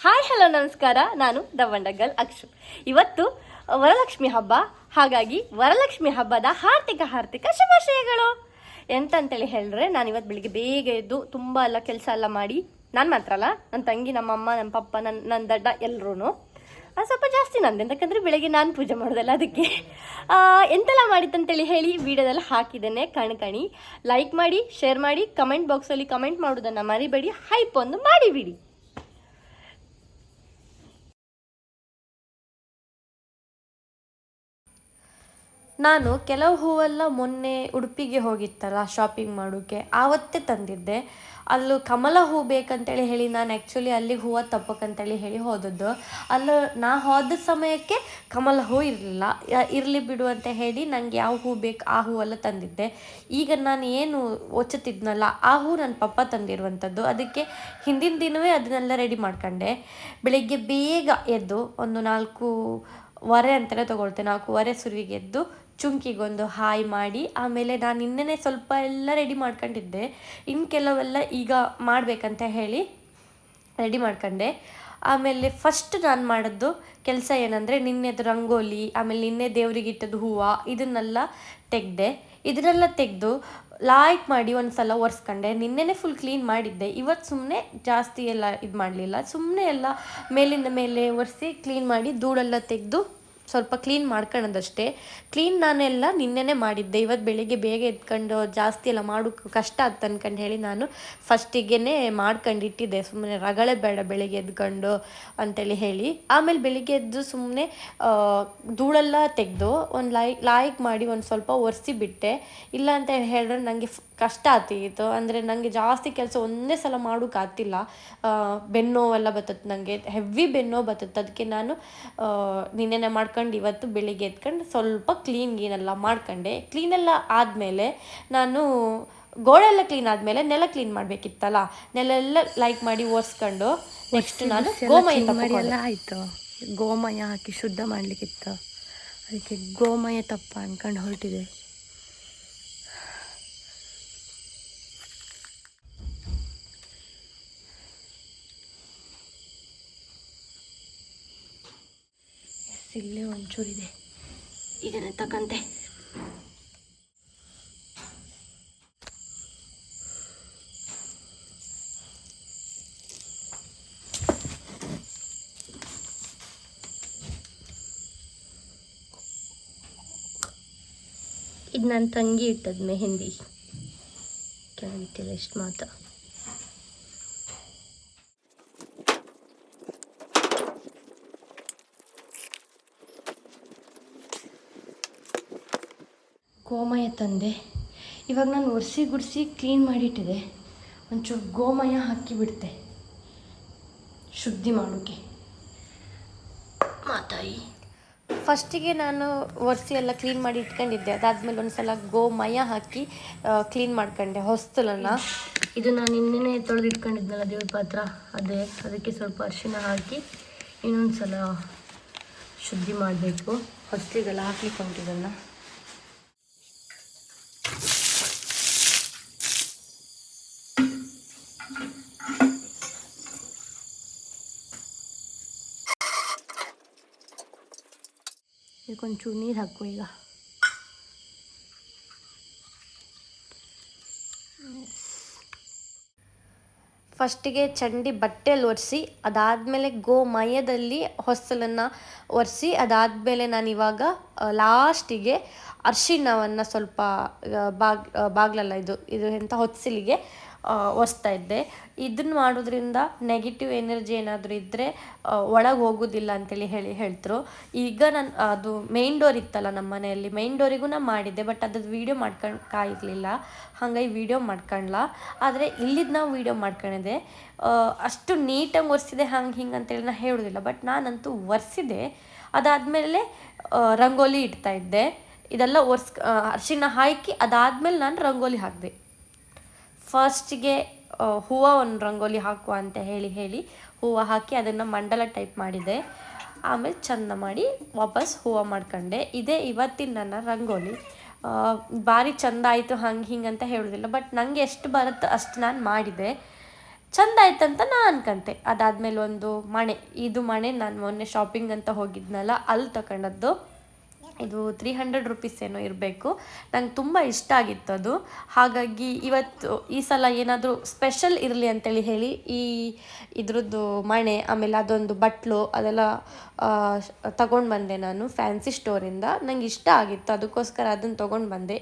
Hi hello ನಮಸ್ಕಾರ. ನಾನು ದವಂಡಗಲ್ ಅಕ್ಷು. ಇವತ್ತು ವರಲಕ್ಷ್ಮಿ ಹಬ್ಬ, ಹಾಗಾಗಿ ವರಲಕ್ಷ್ಮಿ ಹಬ್ಬದ ಹಾರ್ದಿಕ ಶುಭಾಶಯಗಳು. ಎಂತಂತೇಳಿ ಹೇಳಿದ್ರೆ, ನಾನು ಇವತ್ತು ಬೆಳಿಗ್ಗೆ ಬೇಗ ಎದ್ದು ತುಂಬ ಎಲ್ಲ ಕೆಲಸ ಎಲ್ಲ ಮಾಡಿ, ನಾನು ಮಾತ್ರ ಅಲ್ಲ, ನನ್ನ ತಂಗಿ, ನಮ್ಮಮ್ಮ, ನಮ್ಮ ಪಪ್ಪ, ನನ್ನ ದಡ್ಡ ಎಲ್ಲರೂ ಸ್ವಲ್ಪ ಜಾಸ್ತಿ ನಂದು, ಯಾಕಂದರೆ ಬೆಳಗ್ಗೆ ನಾನು ಪೂಜೆ ಮಾಡೋದಲ್ಲ. ಅದಕ್ಕೆ ಎಂತೆಲ್ಲ ಮಾಡಿತ್ತಂತೇಳಿ ಹೇಳಿ ವಿಡಿಯೋದೆಲ್ಲ ಹಾಕಿದ್ದೇನೆ. ಕಣಿ ಲೈಕ್ ಮಾಡಿ, ಶೇರ್ ಮಾಡಿ, ಕಮೆಂಟ್ ಬಾಕ್ಸಲ್ಲಿ ಕಮೆಂಟ್ ಮಾಡೋದನ್ನು ಮರಿಬೇಡಿ, ಹೈಪ್ ಒಂದು ಮಾಡಿಬಿಡಿ. ನಾನು ಕೆಲವು ಹೂವೆಲ್ಲ ಮೊನ್ನೆ ಉಡುಪಿಗೆ ಹೋಗಿತ್ತಲ್ಲ ಶಾಪಿಂಗ್ ಮಾಡೋಕ್ಕೆ, ಆವತ್ತೇ ತಂದಿದ್ದೆ. ಅಲ್ಲೂ ಕಮಲ ಹೂ ಬೇಕಂತೇಳಿ ಹೇಳಿ ನಾನು ಆ್ಯಕ್ಚುಲಿ ಅಲ್ಲಿಗೆ ಹೂವು ತಪ್ಪಕ್ಕಂತೇಳಿ ಹೇಳಿ ಹೋದದ್ದು. ಅಲ್ಲೂ ನಾ ಹೋದ ಸಮಯಕ್ಕೆ ಕಮಲ ಹೂ ಇರಲಿಲ್ಲ. ಇರಲಿ ಬಿಡು ಅಂತ ಹೇಳಿ ನನಗೆ ಯಾವ ಹೂ ಬೇಕು ಆ ಹೂವೆಲ್ಲ ತಂದಿದ್ದೆ. ಈಗ ನಾನು ಏನು ಒಚ್ಚುತ್ತಿದ್ನಲ್ಲ ಆ ಹೂ ನನ್ನ ಪಪ್ಪ ತಂದಿರುವಂಥದ್ದು. ಅದಕ್ಕೆ ಹಿಂದಿನ ದಿನವೇ ಅದನ್ನೆಲ್ಲ ರೆಡಿ ಮಾಡ್ಕೊಂಡೆ. ಬೆಳಿಗ್ಗೆ ಬೇಗ ಎದ್ದು ಒಂದು 4:15 ಅಂತಲೇ ತೊಗೊಳ್ತೆ, 4:15 ಸುರುವಿಗೆ ಎದ್ದು ಚುಂಕಿಗೊಂದು ಹಾಯ್ ಮಾಡಿ, ಆಮೇಲೆ ನಾನು ನಿನ್ನೆ ಸ್ವಲ್ಪ ಎಲ್ಲ ರೆಡಿ ಮಾಡ್ಕೊಂಡಿದ್ದೆ. ಇನ್ನು ಕೆಲವೆಲ್ಲ ಈಗ ಮಾಡಬೇಕಂತ ಹೇಳಿ ರೆಡಿ ಮಾಡ್ಕೊಂಡೆ. ಆಮೇಲೆ ಫಸ್ಟ್ ನಾನು ಮಾಡಿದ್ದು ಕೆಲಸ ಏನಂದರೆ, ನಿನ್ನೆದು ರಂಗೋಲಿ, ಆಮೇಲೆ ನಿನ್ನೆ ದೇವ್ರಿಗೆ ಇಟ್ಟದ್ದು ಹೂವು, ಇದನ್ನೆಲ್ಲ ಇದನ್ನೆಲ್ಲ ತೆಗೆದು ಲಾಯ್ಕ್ ಮಾಡಿ ಒಂದು ಸಲ ಒರೆಸ್ಕೊಂಡೆ. ನಿನ್ನೆನೇ ಫುಲ್ ಕ್ಲೀನ್ ಮಾಡಿದ್ದೆ. ಇವತ್ತು ಸುಮ್ಮನೆ ಜಾಸ್ತಿ ಎಲ್ಲ ಇದು ಮಾಡಲಿಲ್ಲ, ಸುಮ್ಮನೆ ಎಲ್ಲ ಮೇಲಿಂದ ಮೇಲೆ ಒರೆಸಿ ಕ್ಲೀನ್ ಮಾಡಿ ಧೂಳೆಲ್ಲ ತೆಗೆದು ಸ್ವಲ್ಪ ಕ್ಲೀನ್ ಮಾಡ್ಕೊಳ್ಳೋದಷ್ಟೇ. ಕ್ಲೀನ್ ನಾನೆಲ್ಲ ನಿನ್ನೆನೇ ಮಾಡಿದ್ದೆ. ಇವತ್ತು ಬೆಳಿಗ್ಗೆ ಬೇಗ ಎತ್ಕೊಂಡು ಜಾಸ್ತಿ ಎಲ್ಲ ಮಾಡೋಕ್ಕೆ ಕಷ್ಟ ಆಗ್ತ ಅನ್ಕೊಂಡು ಹೇಳಿ ನಾನು ಫಸ್ಟಿಗೆ ಮಾಡ್ಕೊಂಡು ಇಟ್ಟಿದ್ದೆ. ಸುಮ್ಮನೆ ರಗಳೆ ಬೇಡ ಬೆಳಿಗ್ಗೆ ಎದ್ಕೊಂಡು ಅಂತೇಳಿ ಹೇಳಿ. ಆಮೇಲೆ ಬೆಳಿಗ್ಗೆ ಎದ್ದು ಸುಮ್ಮನೆ ಧೂಳೆಲ್ಲ ತೆಗೆದು ಒಂದು ಲಾಯ್ಕ್ ಮಾಡಿ ಒಂದು ಸ್ವಲ್ಪ ಒರೆಸಿ ಬಿಟ್ಟೆ. ಇಲ್ಲ ಅಂತ ಹೇಳಿದ್ರೆ ನನಗೆ ಕಷ್ಟ ಆಗ್ತಿತ್ತು. ಅಂದರೆ ನನಗೆ ಜಾಸ್ತಿ ಕೆಲಸ ಒಂದೇ ಸಲ ಮಾಡೋಕೆ ಆಗ್ತಿಲ್ಲ. ಬೆನ್ನೋವೆಲ್ಲ ಬರ್ತದೆ, ನನಗೆ ಹೆವಿ ಬೆನ್ನೋ ಬರ್ತದೆ. ಅದಕ್ಕೆ ನಾನು ನಿನ್ನೆನೆ ಮಾಡ್ಕೊಂಡು ಇವತ್ತು ಬೆಳಿಗ್ಗೆ ಎತ್ಕೊಂಡು ಸ್ವಲ್ಪ ಕ್ಲೀನೆಲ್ಲ ಮಾಡ್ಕೊಂಡೆ. ಕ್ಲೀನೆಲ್ಲ ಆದಮೇಲೆ ನಾನು ಗೋಡೆಲ್ಲ ಕ್ಲೀನ್ ಆದಮೇಲೆ ನೆಲ ಕ್ಲೀನ್ ಮಾಡಬೇಕಿತ್ತಲ್ಲ, ನೆಲ ಎಲ್ಲ ಲೈಕ್ ಮಾಡಿ ಒರೆಸ್ಕೊಂಡು ನೆಕ್ಸ್ಟ್ ನಾನು ಗೋಮಯ ತಪ್ಪ ಆಯಿತು. ಗೋಮಯ ಹಾಕಿ ಶುದ್ಧ ಮಾಡಲಿಕ್ಕಿತ್ತು. ಅದಕ್ಕೆ ಗೋಮಯ ತಪ್ಪ ಅಂದ್ಕೊಂಡು ಹೊರಟಿದೆ. ಇಲ್ಲೇ ಒಂಚೂರಿದೆ, ಇದನ್ನು ತಕ್ಕಂತೆ. ಇದು ನನ್ನ ತಂಗಿ ಇಟ್ಟದ್ದು ಮೆಹಂದಿ, ಕೆಳಗಿಟ್ಟಿಲ್ಲ ಎಷ್ಟು ಮಾತ್ರ. ಗೋಮಯ ತಂದೆ. ಇವಾಗ ನಾನು ಒರೆಸಿ ಗುಡಿಸಿ ಕ್ಲೀನ್ ಮಾಡಿಟ್ಟಿದೆ. ಒಂಚೂರು ಗೋಮಯ ಹಾಕಿಬಿಡ್ತೆ ಶುದ್ಧಿ ಮಾಡೋಕ್ಕೆ. ಮಾತಾಯಿ ಫಸ್ಟಿಗೆ ನಾನು ಒರೆಸಿ ಎಲ್ಲ ಕ್ಲೀನ್ ಮಾಡಿ ಇಟ್ಕೊಂಡಿದ್ದೆ. ಅದಾದಮೇಲೆ ಒಂದು ಸಲ ಗೋಮಯ ಹಾಕಿ ಕ್ಲೀನ್ ಮಾಡ್ಕೊಂಡೆ ಹೊಸ್ತಲನ್ನು. ಇದು ನಾನು ನಿನ್ನೆ ತೊಳೆದು ಇಟ್ಕೊಂಡಿದ್ನಲ್ಲ ದೇವ್ರ ಪಾತ್ರ, ಅದಕ್ಕೆ ಸ್ವಲ್ಪ ಅರಿಶಿನ ಹಾಕಿ ಇನ್ನೊಂದು ಸಲ ಶುದ್ಧಿ ಮಾಡಬೇಕು. ಹೊಸ್ತಿಗೆಲ್ಲ ಹಾಕ್ಲಿಕ್ಕೆ ಹೊಂಟಿದ್ದನ್ನು. ಇದಕ್ಕೊಂಚೂರು ನೀರು ಹಾಕು ಈಗ. ಫಸ್ಟಿಗೆ ಚಂಡಿ ಬಟ್ಟೆಯಲ್ಲಿ ಒರೆಸಿ, ಅದಾದಮೇಲೆ ಗೋಮಯದಲ್ಲಿ ಹೊಸಲನ್ನು ಒರೆಸಿ, ಅದಾದಮೇಲೆ ನಾನು ಇವಾಗ ಲಾಸ್ಟಿಗೆ ಅರಿಶಿಣವನ್ನು ಸ್ವಲ್ಪ ಬಾಗ್ಲಲ್ಲ ಇದು ಎಂಥ ಹೊಸಲಿಗೆ ಒರೆಸ್ತಾ ಇದ್ದೆ. ಇದನ್ನು ಮಾಡೋದ್ರಿಂದ ನೆಗೆಟಿವ್ ಎನರ್ಜಿ ಏನಾದರೂ ಇದ್ದರೆ ಒಳಗೆ ಹೋಗೋದಿಲ್ಲ ಅಂತೇಳಿ ಹೇಳ್ತರು. ಈಗ ನಾನು ಅದು ಮೇನ್ ಡೋರ್ ಇತ್ತಲ್ಲ ನಮ್ಮ ಮನೆಯಲ್ಲಿ, ಮೇನ್ ಡೋರಿಗೂ ನಾನು ಮಾಡಿದ್ದೆ. ಬಟ್ ಅದ್ರದ್ದು ವೀಡಿಯೋ ಮಾಡ್ಕೊಳಕ್ಕಾಗಿರಲಿಲ್ಲ, ಹಾಗಾಗಿ ವೀಡಿಯೋ ಮಾಡ್ಕೊಳ್ಳ. ಆದರೆ ಇಲ್ಲಿದ್ದು ನಾವು ವೀಡಿಯೋ ಮಾಡ್ಕೊಂಡಿದ್ದೆ. ಅಷ್ಟು ನೀಟಾಗಿ ಒರೆಸಿದೆ ಹಿಂಗೆ ಅಂತೇಳಿ ನಾನು ಹೇಳೋದಿಲ್ಲ, ಬಟ್ ನಾನಂತೂ ಒರೆಸಿದೆ. ಅದಾದಮೇಲೆ ರಂಗೋಲಿ ಇಡ್ತಾಯಿದ್ದೆ. ಇದೆಲ್ಲ ಅರಿಶಿಣ ಹಾಕಿ ಅದಾದಮೇಲೆ ನಾನು ರಂಗೋಲಿ ಹಾಕಿದೆ. ಫಸ್ಟಿಗೆ ಹೂವು ಒಂದು ರಂಗೋಲಿ ಹಾಕುವ ಅಂತ ಹೇಳಿ ಹೂವು ಹಾಕಿ ಅದನ್ನು ಮಂಡಲ ಟೈಪ್ ಮಾಡಿದೆ. ಆಮೇಲೆ ಚಂದ ಮಾಡಿ ವಾಪಸ್ ಹೂವು ಮಾಡ್ಕೊಂಡೆ. ಇದೇ ಇವತ್ತಿನ ನನ್ನ ರಂಗೋಲಿ. ಭಾರಿ ಚಂದ ಆಯಿತು ಹಿಂಗೆ ಅಂತ ಹೇಳೋದಿಲ್ಲ, ಬಟ್ ನನಗೆ ಎಷ್ಟು ಬರುತ್ತೋ ಅಷ್ಟು ನಾನು ಮಾಡಿದೆ. ಚಂದ ಆಯ್ತಂತ ನಾನು ಅನ್ಕೊಂತೆ. ಅದಾದಮೇಲೆ ಒಂದು ಮಣೆ, ಇದು ಮಣೆ ನಾನು ಮೊನ್ನೆ ಶಾಪಿಂಗ್ ಅಂತ ಹೋಗಿದ್ನಲ್ಲ ಅಲ್ಲಿ ತಗೊಂಡದ್ದು. ಇದು 300 ರುಪೀಸ್ ಏನೋ ಇರಬೇಕು. ನಂಗೆ ತುಂಬ ಇಷ್ಟ ಆಗಿತ್ತು ಅದು. ಹಾಗಾಗಿ ಇವತ್ತು ಈ ಸಲ ಏನಾದರೂ ಸ್ಪೆಷಲ್ ಇರಲಿ ಅಂತೇಳಿ ಹೇಳಿ ಇದ್ರದ್ದು ಮಣೆ, ಆಮೇಲೆ ಅದೊಂದು ಬಟ್ಲು ಅದೆಲ್ಲ ತಗೊಂಡು ಬಂದೆ ನಾನು ಫ್ಯಾನ್ಸಿ ಸ್ಟೋರಿಂದ. ನಂಗೆ ಇಷ್ಟ ಆಗಿತ್ತು, ಅದಕ್ಕೋಸ್ಕರ ಅದನ್ನು ತೊಗೊಂಡು ಬಂದೆ.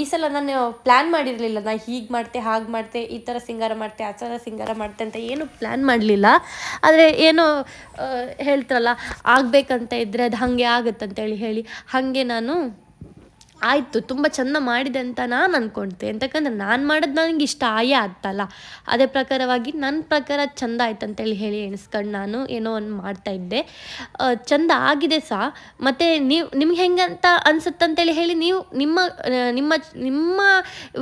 ಈ ಸಲ ನಾನು ಪ್ಲ್ಯಾನ್ ಮಾಡಿರಲಿಲ್ಲ, ನಾನು ಹೀಗೆ ಮಾಡ್ತೆ ಹಾಗೆ ಮಾಡ್ತೆ, ಈ ಥರ ಸಿಂಗಾರ ಮಾಡ್ತೆ ಆ ಥರ ಸಿಂಗಾರ ಮಾಡ್ತೆ ಅಂತ ಏನು ಪ್ಲ್ಯಾನ್ ಮಾಡಲಿಲ್ಲ. ಆದರೆ ಏನೋ ಹೇಳ್ತಾರಲ್ಲ, ಆಗಬೇಕಂತ ಇದ್ದರೆ ಅದು ಹಾಗೆ ಆಗುತ್ತಂತೇಳಿ ಹೇಳಿ ಹಾಗೆ ನಾನು ಆಯಿತು, ತುಂಬ ಚೆಂದ ಮಾಡಿದೆ ಅಂತ ನಾನು ಅಂದ್ಕೊಳ್ತೆ. ಎಂತಕ್ಕಂದ್ರೆ ನಾನು ಮಾಡೋದು ನನಗೆ ಇಷ್ಟ ಆಗ್ತಲ್ಲ, ಅದೇ ಪ್ರಕಾರವಾಗಿ ನನ್ನ ಪ್ರಕಾರ ಚೆಂದ ಆಯ್ತು ಅಂತೇಳಿ ಹೇಳಿ ಎಣಿಸ್ಕೊಂಡು ನಾನು ಏನೋ ಒಂದು ಮಾಡ್ತಾಯಿದ್ದೆ. ಚೆಂದ ಆಗಿದೆ ಸಹ. ಮತ್ತು ನಿಮ್ಗೆ ಹೆಂಗಂತ ಅನಿಸುತ್ತಂತೇಳಿ ಹೇಳಿ ನೀವು ನಿಮ್ಮ ನಿಮ್ಮ ನಿಮ್ಮ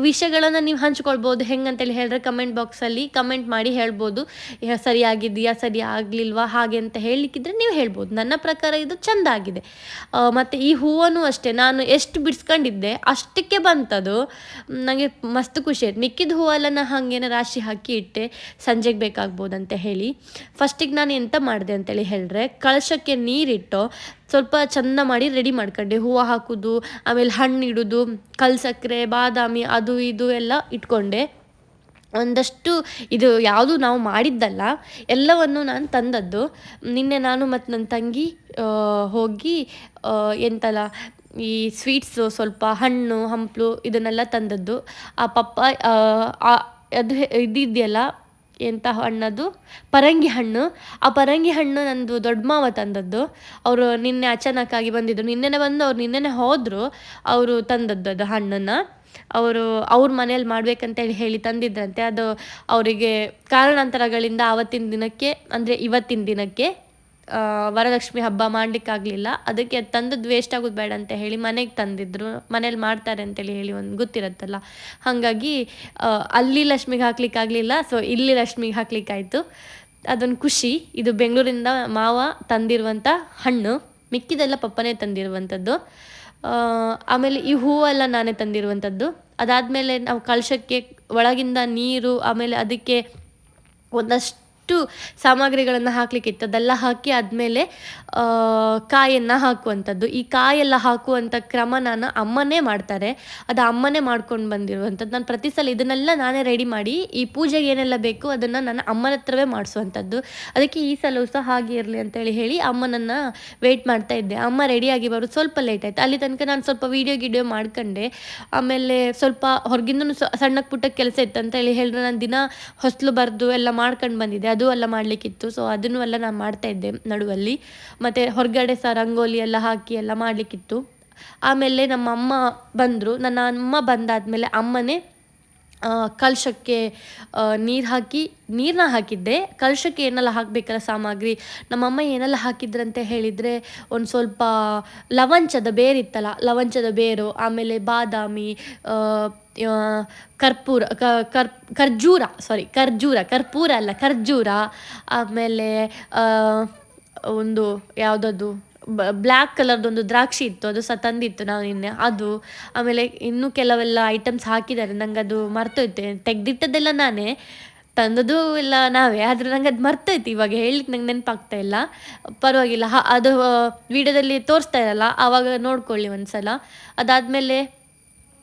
ವಿಷಯಗಳನ್ನು ನೀವು ಹಂಚ್ಕೊಳ್ಬೋದು. ಹೆಂಗಂತೇಳಿ ಹೇಳಿದ್ರೆ ಕಮೆಂಟ್ ಬಾಕ್ಸಲ್ಲಿ ಕಮೆಂಟ್ ಮಾಡಿ ಹೇಳ್ಬೋದು, ಸರಿಯಾಗಿದೆಯಾ ಸರಿ ಆಗಲಿಲ್ವಾ ಹಾಗೆ ಅಂತ ಹೇಳಲಿಕ್ಕಿದ್ರೆ ನೀವು ಹೇಳ್ಬೋದು. ನನ್ನ ಪ್ರಕಾರ ಇದು ಚೆಂದ ಆಗಿದೆ. ಮತ್ತು ಈ ಹೂವನ್ನು ಅಷ್ಟೇ ನಾನು ಎಷ್ಟು ಬಿಡಿಸ್ಕೊಂಡಿದ್ದೆ ಅಷ್ಟಕ್ಕೆ ಬಂತದು. ನನಗೆ ಮಸ್ತ್ ಖುಷಿ ಆಯ್ತು. ಮಿಕ್ಕಿದ ಹೂವೆಲ್ಲ ನಾನು ಹಾಗೇನ ರಾಶಿ ಹಾಕಿ ಇಟ್ಟೆ, ಸಂಜೆಗೆ ಬೇಕಾಗ್ಬೋದಂತ ಹೇಳಿ. ಫಸ್ಟಿಗೆ ನಾನು ಎಂತ ಮಾಡಿದೆ ಅಂತೇಳಿ ಹೇಳಿದ್ರೆ, ಕಳಶಕ್ಕೆ ನೀರಿಟ್ಟು ಸ್ವಲ್ಪ ಚೆಂದ ಮಾಡಿ ರೆಡಿ ಮಾಡ್ಕೊಂಡೆ. ಹೂವು ಹಾಕೋದು, ಆಮೇಲೆ ಹಣ್ಣು ಇಡೋದು, ಕಲ್ ಸಕ್ಕರೆ, ಬಾದಾಮಿ ಅದು ಇದು ಎಲ್ಲ ಇಟ್ಕೊಂಡೆ. ಒಂದಷ್ಟು ಇದು ಯಾವುದು ನಾವು ಮಾಡಿದ್ದಲ್ಲ, ಎಲ್ಲವನ್ನು ನಾನು ತಂದದ್ದು. ನಿನ್ನೆ ನಾನು ಮತ್ತು ನನ್ನ ತಂಗಿ ಹೋಗಿ ಎಂತಲ್ಲ ಈ ಸ್ವೀಟ್ಸು, ಸ್ವಲ್ಪ ಹಣ್ಣು ಹಂಪಲು ಇದನ್ನೆಲ್ಲ ತಂದದ್ದು. ಆ ಪಪ್ಪ ಅದು ಇದೆಯಲ್ಲ ಎಂಥ ಹಣ್ಣದು, ಪರಂಗಿ ಹಣ್ಣು. ಆ ಪರಂಗಿ ಹಣ್ಣು ನಂದು ದೊಡ್ಡ ಮಾವ ತಂದದ್ದು. ಅವರು ನಿನ್ನೆ ಅಚಾನಕ್ಕಾಗಿ ಬಂದಿದ್ದರು, ನಿನ್ನೆನೇ ಬಂದು ಅವ್ರು ನಿನ್ನೆನೇ ಹೋದರು. ಅವರು ತಂದದ್ದು ಅದು ಹಣ್ಣನ್ನು. ಅವ್ರ ಮನೇಲಿ ಮಾಡ್ಬೇಕಂತೇಳಿ ಹೇಳಿ ತಂದಿದ್ರಂತೆ. ಅದು ಅವರಿಗೆ ಕಾರಣಾಂತರಗಳಿಂದ ಆವತ್ತಿನ ದಿನಕ್ಕೆ ಅಂದರೆ ಇವತ್ತಿನ ದಿನಕ್ಕೆ ವರಲಕ್ಷ್ಮಿ ಹಬ್ಬ ಮಾಡಲಿಕ್ಕಾಗಲಿಲ್ಲ. ಅದಕ್ಕೆ ತಂದದ್ದು ವೇಸ್ಟ್ ಆಗೋದು ಬೇಡ ಅಂತ ಹೇಳಿ ಮನೆಗೆ ತಂದಿದ್ರು. ಮನೇಲಿ ಮಾಡ್ತಾರೆ ಅಂತೇಳಿ ಹೇಳಿ ಒಂದು ಗೊತ್ತಿರುತ್ತಲ್ಲ, ಹಾಗಾಗಿ ಅಲ್ಲಿ ಲಕ್ಷ್ಮಿಗೆ ಹಾಕ್ಲಿಕ್ಕಾಗಲಿಲ್ಲ, ಸೊ ಇಲ್ಲಿ ಲಕ್ಷ್ಮಿಗೆ ಹಾಕ್ಲಿಕ್ಕಾಯಿತು. ಅದೊಂದು ಖುಷಿ. ಇದು ಬೆಂಗಳೂರಿಂದ ಮಾವ ತಂದಿರುವಂಥ ಹಣ್ಣು, ಮಿಕ್ಕಿದೆಲ್ಲ ಪಪ್ಪನೇ ತಂದಿರುವಂಥದ್ದು. ಆಮೇಲೆ ಈ ಹೂವೆಲ್ಲ ನಾನೇ ತಂದಿರುವಂಥದ್ದು. ಅದಾದಮೇಲೆ ನಾವು ಕಳಶಕ್ಕೆ ಒಳಗಿಂದ ನೀರು, ಆಮೇಲೆ ಅದಕ್ಕೆ ಒಂದಷ್ಟು ಸಾಮಗ್ರಿಗಳನ್ನು ಹಾಕಲಿಕ್ಕಿತ್ತು, ಅದೆಲ್ಲ ಹಾಕಿ ಆದಮೇಲೆ ಕಾಯನ್ನು ಹಾಕುವಂಥದ್ದು. ಈ ಕಾಯೆಲ್ಲ ಹಾಕುವಂಥ ಕ್ರಮ ನಾನು ಅಮ್ಮನೇ ಮಾಡ್ತಾರೆ, ಅದು ಅಮ್ಮನೇ ಮಾಡ್ಕೊಂಡು ಬಂದಿರುವಂಥದ್ದು. ನಾನು ಪ್ರತಿ ಸಲ ಇದನ್ನೆಲ್ಲ ನಾನೇ ರೆಡಿ ಮಾಡಿ ಈ ಪೂಜೆಗೆ ಏನೆಲ್ಲ ಬೇಕು ಅದನ್ನು ನಾನು ಅಮ್ಮನ ಹತ್ರವೇ ಮಾಡಿಸುವಂಥದ್ದು. ಅದಕ್ಕೆ ಈ ಸಲ ಸಹ ಹಾಗೆ ಇರಲಿ ಅಂತೇಳಿ ಹೇಳಿ ಅಮ್ಮನನ್ನು ವೆಯ್ಟ್ ಮಾಡ್ತಾ ಇದ್ದೆ. ಅಮ್ಮ ರೆಡಿಯಾಗಿ ಬರೋದು ಸ್ವಲ್ಪ ಲೇಟ್ ಆಯಿತು. ಅಲ್ಲಿ ತನಕ ನಾನು ಸ್ವಲ್ಪ ವೀಡಿಯೋ ಮಾಡ್ಕೊಂಡೆ. ಆಮೇಲೆ ಸ್ವಲ್ಪ ಹೊರಗಿಂದೂ ಸಣ್ಣಕ್ಕೆ ಪುಟ್ಟ ಕೆಲಸ ಇತ್ತು ಅಂತೇಳಿ ಹೇಳಿದ್ರೆ, ನಾನು ದಿನ ಹೊಸಲು ಬರೆದು ಎಲ್ಲ ಮಾಡ್ಕೊಂಡು ಬಂದಿದ್ದೆ, ಅದು ಎಲ್ಲ ಮಾಡಲಿಕ್ಕಿತ್ತು. ಸೊ ಅದನ್ನು ಎಲ್ಲ ನಾನು ಮಾಡ್ತಾಯಿದ್ದೆ ನಡುವಲ್ಲಿ. ಮತ್ತು ಹೊರಗಡೆ ಸಹ ರಂಗೋಲಿ ಎಲ್ಲ ಹಾಕಿ ಎಲ್ಲ ಮಾಡಲಿಕ್ಕಿತ್ತು. ಆಮೇಲೆ ನಮ್ಮ ಅಮ್ಮ ಬಂದರು. ನನ್ನ ಅಮ್ಮ ಬಂದಾದಮೇಲೆ ಅಮ್ಮನೇ ಕಲಶಕ್ಕೆ ನೀರನ್ನ ಹಾಕಿದ್ದೆ. ಕಲಶಕ್ಕೆ ಏನೆಲ್ಲ ಹಾಕಬೇಕಲ್ಲ ಸಾಮಗ್ರಿ, ನಮ್ಮಮ್ಮ ಏನೆಲ್ಲ ಹಾಕಿದ್ರಂತೆ ಹೇಳಿದರೆ, ಒಂದು ಸ್ವಲ್ಪ ಲವಂಚದ ಬೇರಿತ್ತಲ್ಲ, ಲವಂಚದ ಬೇರು, ಆಮೇಲೆ ಬಾದಾಮಿ, ಕರ್ಪೂರ ಅಲ್ಲ ಖರ್ಜೂರ, ಆಮೇಲೆ ಒಂದು ಯಾವುದದು ಬ್ಲ್ಯಾಕ್ ಕಲರ್ದೊಂದು ದ್ರಾಕ್ಷಿ ಇತ್ತು, ಅದು ಸಹ ತಂದಿತ್ತು ನಾವು ನಿನ್ನೆ ಅದು. ಆಮೇಲೆ ಇನ್ನೂ ಕೆಲವೆಲ್ಲ ಐಟಮ್ಸ್ ಹಾಕಿದ್ದಾರೆ, ನಂಗೆ ಅದು ಮರ್ತೋಯ್ತು. ತೆಗೆದಿಟ್ಟದ್ದೆಲ್ಲ ನಾನೇ, ತಂದದ್ದು ಎಲ್ಲ ನಾವೇ, ಆದರೆ ನಂಗೆ ಅದು ಮರ್ತೋಯ್ತು. ಇವಾಗ ಹೇಳಲಿಕ್ಕೆ ನಂಗೆ ನೆನಪಾಗ್ತಾ ಇಲ್ಲ, ಪರವಾಗಿಲ್ಲ. ಅದು ವಿಡಿಯೋದಲ್ಲಿ ತೋರಿಸ್ತಾ ಇರಲ್ಲ, ಆವಾಗ ನೋಡ್ಕೊಳ್ಳಿ ಒಂದು ಸಲ. ಅದಾದಮೇಲೆ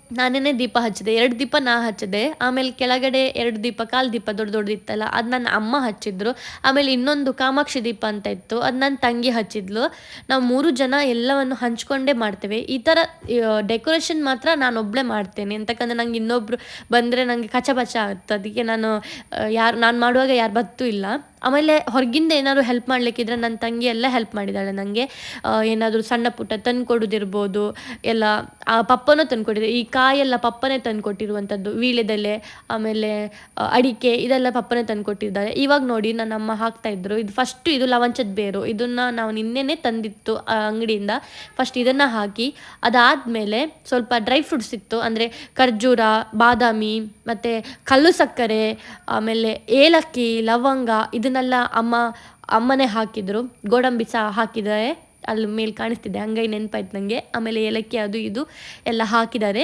ನಾನೇ ದೀಪ ಹಚ್ಚಿದೆ, 2 ದೀಪ ನಾ ಹಚ್ಚಿದೆ. ಆಮೇಲೆ ಕೆಳಗಡೆ 2 ದೀಪ, ಕಾಲು ದೀಪ ದೊಡ್ಡದಿತ್ತಲ್ಲ, ಅದು ನನ್ನ ಅಮ್ಮ ಹಚ್ಚಿದ್ರು. ಆಮೇಲೆ ಇನ್ನೊಂದು ಕಾಮಾಕ್ಷಿ ದೀಪ ಅಂತ ಇತ್ತು, ಅದು ನನ್ನ ತಂಗಿ ಹಚ್ಚಿದ್ಲು. ನಾವು 3 ಜನ ಎಲ್ಲವನ್ನು ಹಂಚ್ಕೊಂಡೇ ಮಾಡ್ತೇವೆ. ಈ ಥರ ಡೆಕೋರೇಷನ್ ಮಾತ್ರ ನಾನೊಬ್ಬಳೇ ಮಾಡ್ತೇನೆ, ಅಂತಕ್ಕಂದ್ರೆ ನಂಗೆ ಇನ್ನೊಬ್ಬರು ಬಂದರೆ ನನಗೆ ಕಚಬಚ ಆಗುತ್ತೆ. ಅದಕ್ಕೆ ನಾನು ಮಾಡುವಾಗ ಯಾರು ಬತ್ತೂ ಇಲ್ಲ. ಆಮೇಲೆ ಹೊರಗಿಂದ ಏನಾದರೂ ಹೆಲ್ಪ್ ಮಾಡಲಿಕ್ಕಿದ್ರೆ ನನ್ನ ತಂಗಿ ಎಲ್ಲ ಹೆಲ್ಪ್ ಮಾಡಿದ್ದಾಳೆ ನನಗೆ. ಏನಾದರೂ ಸಣ್ಣ ಪುಟ್ಟ ತಂದುಕೊಡೋದಿರ್ಬೋದು, ಎಲ್ಲ ಪಪ್ಪನೂ ತಂದುಕೊಟ್ಟಿದ್ದೆ. ಈ ಕಾಯೆಲ್ಲ ಪಪ್ಪನೇ ತಂದುಕೊಟ್ಟಿರುವಂಥದ್ದು, ವೀಳ್ಯದೆಲೆ, ಆಮೇಲೆ ಅಡಿಕೆ, ಇದೆಲ್ಲ ಪಪ್ಪನೇ ತಂದುಕೊಟ್ಟಿದ್ದಾರೆ. ಇವಾಗ ನೋಡಿ ನನ್ನ ಅಮ್ಮ ಹಾಕ್ತಾಯಿದ್ರು. ಇದು ಲವಂಚದ ಬೇರು, ಇದನ್ನು ನಾವು ನಿನ್ನೆನೇ ತಂದಿತ್ತು ಅಂಗಡಿಯಿಂದ. ಫಸ್ಟ್ ಇದನ್ನು ಹಾಕಿ, ಅದಾದಮೇಲೆ ಸ್ವಲ್ಪ ಡ್ರೈ ಫ್ರೂಟ್ಸ್ ಇತ್ತು, ಅಂದರೆ ಖರ್ಜೂರ, ಬಾದಾಮಿ, ಮತ್ತು ಕಲ್ಲು ಸಕ್ಕರೆ, ಆಮೇಲೆ ಏಲಕ್ಕಿ, ಲವಂಗ, ಇದನ್ನೆಲ್ಲ ಅಮ್ಮನೇ ಹಾಕಿದರು. ಗೋಡಂಬಿ ಸಹ ಹಾಕಿದ್ದಾರೆ, ಅಲ್ಲಿ ಮೇಲೆ ಕಾಣಿಸ್ತಿದೆ, ಹಂಗಾಗಿ ನೆನಪಾಯ್ತು ನನಗೆ. ಆಮೇಲೆ ಏಲಕ್ಕಿ ಅದು ಇದು ಎಲ್ಲ ಹಾಕಿದ್ದಾರೆ.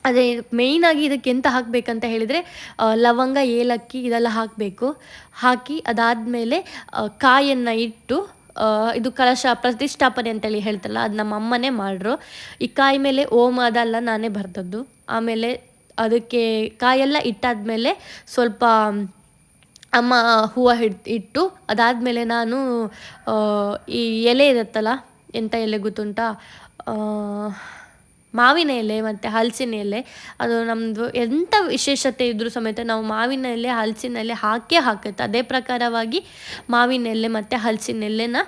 ಅದೇ ಮೇಯ್ನಾಗಿ ಇದಕ್ಕೆ ಎಂತ ಹಾಕಬೇಕಂತ ಹೇಳಿದರೆ ಲವಂಗ ಏಲಕ್ಕಿ ಇದೆಲ್ಲ ಹಾಕಬೇಕು. ಹಾಕಿ ಅದಾದಮೇಲೆ ಕಾಯನ್ನು ಇಟ್ಟು ಇದು ಕಲಶ ಪ್ರತಿಷ್ಠಾಪನೆ ಅಂತೇಳಿ ಹೇಳ್ತಲ್ಲ, ಅದು ನಮ್ಮ ಅಮ್ಮನೇ ಮಾಡ್ರು. ಈ ಕಾಯಿ ಮೇಲೆ ಓಂ ಅದೆಲ್ಲ ನಾನೇ ಬರೆದದ್ದು. ಆಮೇಲೆ ಅದಕ್ಕೆ ಕಾಯೆಲ್ಲ ಇಟ್ಟಾದಮೇಲೆ ಸ್ವಲ್ಪ ಅಮ್ಮ ಹೂವು ಇಟ್ಟು ಅದಾದಮೇಲೆ ನಾನು ಈ ಎಲೆ ಇರುತ್ತಲ್ಲ, ಎಂಥ ಎಲೆ ಗೊತ್ತುಂಟಾ, ಮಾವಿನ ಎಲೆ ಮತ್ತು ಹಲಸಿನ ಎಲೆ. ಅದು ನಮ್ಮದು ಎಂಥ ವಿಶೇಷತೆ ಇದ್ದರೂ ಸಮೇತ ನಾವು ಮಾವಿನ ಎಲೆ ಹಲಸಿನ ಎಲೆ ಹಾಕುತ್ತೆ. ಅದೇ ಪ್ರಕಾರವಾಗಿ ಮಾವಿನ ಎಲೆ ಮತ್ತು ಹಲಸಿನ ಎಲೆನ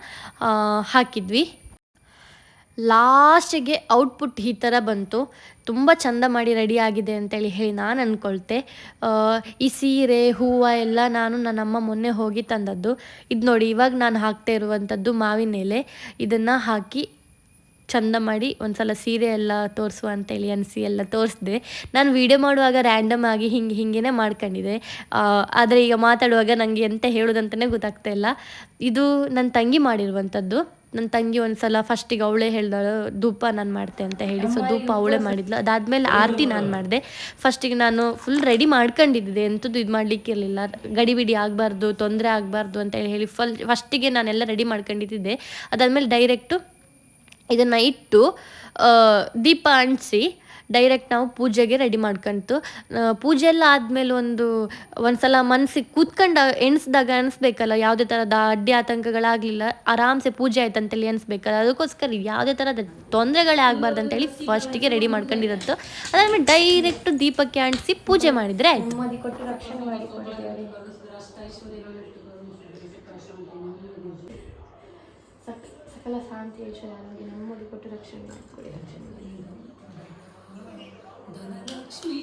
ಹಾಕಿದ್ವಿ. ಲಾಸ್ಟಿಗೆ ಔಟ್ಪುಟ್ ಈ ಥರ ಬಂತು. ತುಂಬ ಚೆಂದ ಮಾಡಿ ರೆಡಿ ಆಗಿದೆ ಅಂತೇಳಿ ಹೇಳಿ ನಾನು ಅಂದ್ಕೊಳ್ತೆ. ಈ ಸೀರೆ ಹೂವು ಎಲ್ಲ ನಾನು ನನ್ನಮ್ಮ ಮೊನ್ನೆ ಹೋಗಿ ತಂದದ್ದು. ಇದು ನೋಡಿ, ಇವಾಗ ನಾನು ಹಾಕ್ತಾ ಇರುವಂಥದ್ದು ಮಾವಿನ ಎಲೆ. ಇದನ್ನು ಹಾಕಿ ಚಂದ ಮಾಡಿ ಒಂದು ಸಲ ಸೀರೆ ಎಲ್ಲ ತೋರಿಸುವ ಅಂತೇಳಿ ಅನಿಸಿ ಎಲ್ಲ ತೋರಿಸಿದೆ. ನಾನು ವೀಡಿಯೋ ಮಾಡುವಾಗ ರ್ಯಾಂಡಮ್ ಆಗಿ ಹಿಂಗೇ ಮಾಡ್ಕೊಂಡಿದ್ದೆ. ಆದರೆ ಈಗ ಮಾತಾಡುವಾಗ ನನಗೆ ಎಂತ ಹೇಳೋದಂತಲೇ ಗೊತ್ತಾಗ್ತಾ ಇಲ್ಲ. ಇದು ನನ್ನ ತಂಗಿ ಮಾಡಿರುವಂಥದ್ದು. ನನ್ನ ತಂಗಿ ಒಂದು ಸಲ ಫಸ್ಟಿಗೆ ಅವಳೇ ಹೇಳ್ದಳು ಧೂಪ ನಾನು ಮಾಡ್ತೆ ಅಂತ ಹೇಳಿ. ಸೊ ಧೂಪ ಅವಳೇ ಮಾಡಿದ್ಲು. ಅದಾದಮೇಲೆ ಆರತಿ ನಾನು ಮಾಡಿದೆ. ಫಸ್ಟಿಗೆ ನಾನು ಫುಲ್ ರೆಡಿ ಮಾಡ್ಕೊಂಡಿದ್ದೆ, ಎಂಥದ್ದು ಇದು ಮಾಡಲಿಕ್ಕೆ ಇರಲಿಲ್ಲ. ಗಡಿಬಿಡಿ ಆಗಬಾರ್ದು, ತೊಂದರೆ ಆಗಬಾರ್ದು ಅಂತ ಹೇಳಿ ಫಸ್ಟಿಗೆ ನಾನೆಲ್ಲ ರೆಡಿ ಮಾಡ್ಕೊಂಡಿದ್ದೆ. ಅದಾದಮೇಲೆ ಡೈರೆಕ್ಟು ಇದನ್ನು ಇಟ್ಟು ದೀಪ ಅಂಟಿಸಿ ಡೈರೆಕ್ಟ್ ನಾವು ಪೂಜೆಗೆ ರೆಡಿ ಮಾಡ್ಕೊಂತು. ಪೂಜೆ ಎಲ್ಲ ಆದಮೇಲೆ ಒಂದು ಸಲ ಮನಸ್ಸಿಗೆ ಕೂತ್ಕೊಂಡು ಎಣಿಸ್ದಾಗ ಅನಿಸ್ಬೇಕಲ್ಲ, ಯಾವುದೇ ಥರದ ಅಡ್ಡಿ ಆತಂಕಗಳಾಗಲಿಲ್ಲ, ಆರಾಮ್ಸೆ ಪೂಜೆ ಆಯ್ತು ಅಂತೇಳಿ ಅನಿಸ್ಬೇಕಲ್ಲ. ಅದಕ್ಕೋಸ್ಕರ ಯಾವುದೇ ಥರದ ತೊಂದರೆಗಳೇ ಆಗಬಾರ್ದು ಅಂತೇಳಿ ಫಸ್ಟಿಗೆ ರೆಡಿ ಮಾಡ್ಕೊಂಡಿರತ್ತು. ಅದಾದಮೇಲೆ ಡೈರೆಕ್ಟು ದೀಪಕ್ಕೆ ಅಂಟಿಸಿ ಪೂಜೆ ಮಾಡಿದರೆ ಆಯಿತು. ಸಕಲ ಶಾಂತಿ ಐಶ್ವರ್ಯ ನೆಮ್ಮದಿ ಕೊಟ್ಟು ರಕ್ಷಣೆ ಮಾಡಿಕೊಡಿ, ರಕ್ಷಣೆ ಮಾಡಿ. ಧನಲಕ್ಷ್ಮೀ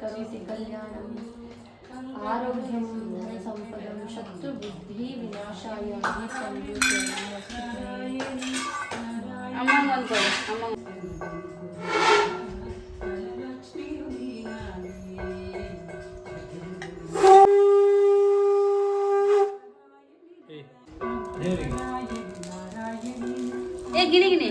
ಕವಿಸಿ ಕಲ್ಯಾಣಂ ಆರೋಗ್ಯಂ ಧನ ಸಂಪದಂ ಶತ್ರು ಬುದ್ಧಿ ವಿನಾಶಾಯ ಗಿಣಿಗಿಣಿ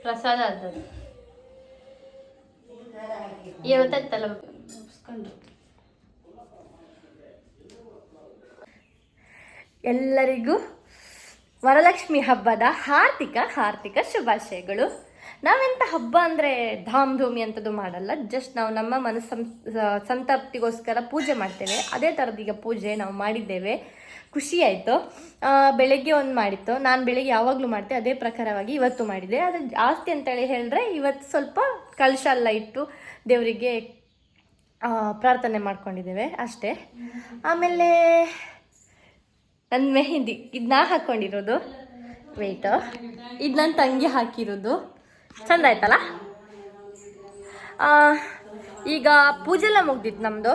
ಪ್ರಸಾದ ಆದದ್ದು ಇವತ್ತಲ್ಲ. ಎಲ್ಲರಿಗೂ ವರಲಕ್ಷ್ಮಿ ಹಬ್ಬದ ಹಾರ್ದಿಕ ಶುಭಾಶಯಗಳು. ನಾವೆಂಥ ಹಬ್ಬ ಅಂದರೆ ಧಾಮ್ ಧೂಮಿ ಅಂಥದ್ದು ಮಾಡಲ್ಲ. ಜಸ್ಟ್ ನಾವು ನಮ್ಮ ಮನಸ್ಸು ಸಂತೃಪ್ತಿಗೋಸ್ಕರ ಪೂಜೆ ಮಾಡ್ತೇವೆ. ಅದೇ ಥರದ್ದು ಈಗ ಪೂಜೆ ನಾವು ಮಾಡಿದ್ದೇವೆ. ಖುಷಿ ಆಯಿತು. ಬೆಳಗ್ಗೆ ಒಂದು ಮಾಡಿತ್ತು, ನಾನು ಬೆಳಗ್ಗೆ ಯಾವಾಗಲೂ ಮಾಡ್ತೆ ಅದೇ ಪ್ರಕಾರವಾಗಿ ಇವತ್ತು ಮಾಡಿದೆ. ಆದರೆ ಜಾಸ್ತಿ ಅಂತೇಳಿ ಹೇಳಿದ್ರೆ ಇವತ್ತು ಸ್ವಲ್ಪ ಕಲಶ ಎಲ್ಲ ಇಟ್ಟು ದೇವರಿಗೆ ಪ್ರಾರ್ಥನೆ ಮಾಡ್ಕೊಂಡಿದ್ದೇವೆ ಅಷ್ಟೇ. ಆಮೇಲೆ ನನ್ನ ಮೆಹಂದಿ ಇದು ನಾ ಹಾಕ್ಕೊಂಡಿರೋದು, ವೆಯ್ಟು ಇದು ನನ್ನ ತಂಗಿ ಹಾಕಿರೋದು. ಚಂದ ಆಯ್ತಲ್ಲ. ಈಗ ಪೂಜೆ ಎಲ್ಲ ಮುಗ್ದಿತ್ತು ನಮ್ಮದು.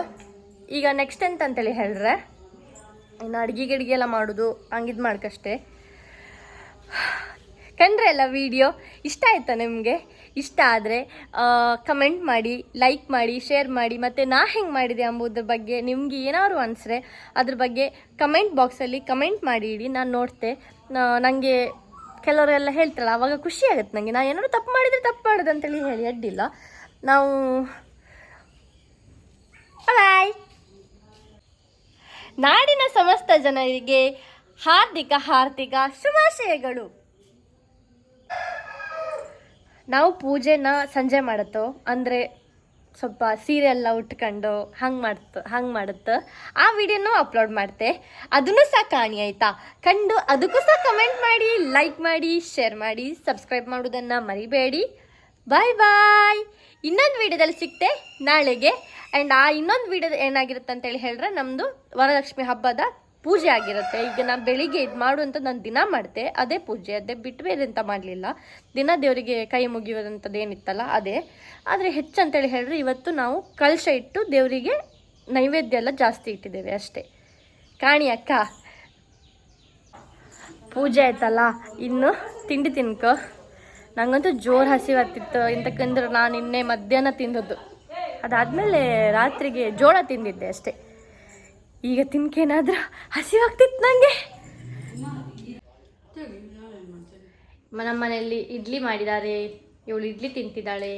ಈಗ ನೆಕ್ಸ್ಟ್ ಅಂತೇಳಿ ಹೇಳಿದ್ರೆ ಇನ್ನು ಅಡುಗೆ ಎಲ್ಲ ಮಾಡೋದು, ಹಂಗಿದು ಮಾಡ್ಕಷ್ಟೇ. ಕಂಡ್ರೆ ಎಲ್ಲ ವಿಡಿಯೋ ಇಷ್ಟ ಆಯ್ತಾ ನಿಮಗೆ? ಇಷ್ಟ ಆದರೆ ಕಮೆಂಟ್ ಮಾಡಿ, ಲೈಕ್ ಮಾಡಿ, ಶೇರ್ ಮಾಡಿ. ಮತ್ತು ನಾ ಹೆಂಗೆ ಮಾಡಿದೆ ಎಂಬುದ್ರ ಬಗ್ಗೆ ನಿಮಗೆ ಏನಾದ್ರು ಅನಿಸ್ರೆ ಅದ್ರ ಬಗ್ಗೆ ಕಮೆಂಟ್ ಬಾಕ್ಸಲ್ಲಿ ಕಮೆಂಟ್ ಮಾಡಿ ಇಡಿ, ನಾನು ನೋಡ್ತೆ. ನನಗೆ ಕೆಲವರೆಲ್ಲ ಹೇಳ್ತಾರಲ್ಲ, ಆವಾಗ ಖುಷಿ ಆಗುತ್ತೆ ನನಗೆ. ನಾನು ಏನಾದ್ರು ತಪ್ಪು ಮಾಡಿದೆ ಅಂತೇಳಿ ಹೇಳಿ ಅಡ್ಡಿಲ್ಲ. ನಾವು ಬಾಯ್. ನಾಡಿನ ಸಮಸ್ತ ಜನರಿಗೆ ಹಾರ್ದಿಕ ಶುಭಾಶಯಗಳು. ನಾವು ಪೂಜೆನ ಸಂಜೆ ಮಾಡತ್ತೋ ಅಂದರೆ ಸ್ವಲ್ಪ ಸೀರೆ ಎಲ್ಲ ಉಟ್ಕೊಂಡು ಹಂಗೆ ಮಾಡುತ್ತೆ. ಆ ವಿಡಿಯೋನೂ ಅಪ್ಲೋಡ್ ಮಾಡ್ತೆ, ಅದನ್ನು ಸಹ ಕಾಣಿ ಆಯಿತಾ. ಕಂಡು ಅದಕ್ಕೂ ಸಹ ಕಮೆಂಟ್ ಮಾಡಿ, ಲೈಕ್ ಮಾಡಿ, ಶೇರ್ ಮಾಡಿ, ಸಬ್ಸ್ಕ್ರೈಬ್ ಮಾಡೋದನ್ನು ಮರಿಬೇಡಿ. ಬಾಯ್ ಬಾಯ್. ಇನ್ನೊಂದು ವಿಡಿಯೋದಲ್ಲಿ ಸಿಗ್ತೆ ನಾಳೆಗೆ. ಆ್ಯಂಡ್ ಆ ಇನ್ನೊಂದು ವಿಡಿಯೋ ಏನಾಗಿರುತ್ತೆ ಅಂತೇಳಿ ಹೇಳಿದ್ರೆ ನಮ್ಮದು ವರಲಕ್ಷ್ಮಿ ಹಬ್ಬದ ಪೂಜೆ ಆಗಿರುತ್ತೆ. ಈಗ ನಾನು ಬೆಳಿಗ್ಗೆ ಇದು ಮಾಡುವಂಥ ನಾನು ದಿನ ಮಾಡ್ತೆ, ಅದೇ ಪೂಜೆ, ಅದೇ ಬಿಟ್ಟು ಬೇರೆ ಅಂತ ಮಾಡಲಿಲ್ಲ. ದಿನ ದೇವರಿಗೆ ಕೈ ಮುಗಿಯೋದಂಥದ್ದು ಏನಿತ್ತಲ್ಲ ಅದೇ. ಆದರೆ ಹೆಚ್ಚಂತೇಳಿ ಹೇಳಿದ್ರೆ ಇವತ್ತು ನಾವು ಕಳಶ ಇಟ್ಟು ದೇವರಿಗೆ ನೈವೇದ್ಯ ಎಲ್ಲ ಜಾಸ್ತಿ ಇಟ್ಟಿದ್ದೇವೆ ಅಷ್ಟೇ. ಕಾಣಿ ಅಕ್ಕ, ಪೂಜೆ ಆಯ್ತಲ್ಲ, ಇನ್ನು ತಿಂಡಿ ತಿನ್ಕೋ. ನನಗಂತೂ ಜೋರು ಹಸಿವಾಗ್ತಿತ್ತು. ಇಂತಕ್ಕಂದ್ರೆ ನಾನು ನಿನ್ನೆ ಮಧ್ಯಾಹ್ನ ತಿಂದದ್ದು, ಅದಾದಮೇಲೆ ರಾತ್ರಿಗೆ ಜೋಳ ತಿಂದಿದ್ದೆ ಅಷ್ಟೇ. ಈಗ ತಿನ್ಕೇನಾದ್ರೂ ಹಸಿವಾಗ್ತಿತ್ತು ನನಗೆ. ನಮ್ಮ ಮನೆಯಲ್ಲಿ ಇಡ್ಲಿ ಮಾಡಿದ್ದಾರೆ, ಇವಳು ಇಡ್ಲಿ ತಿಂತಿದ್ದಾಳೆ.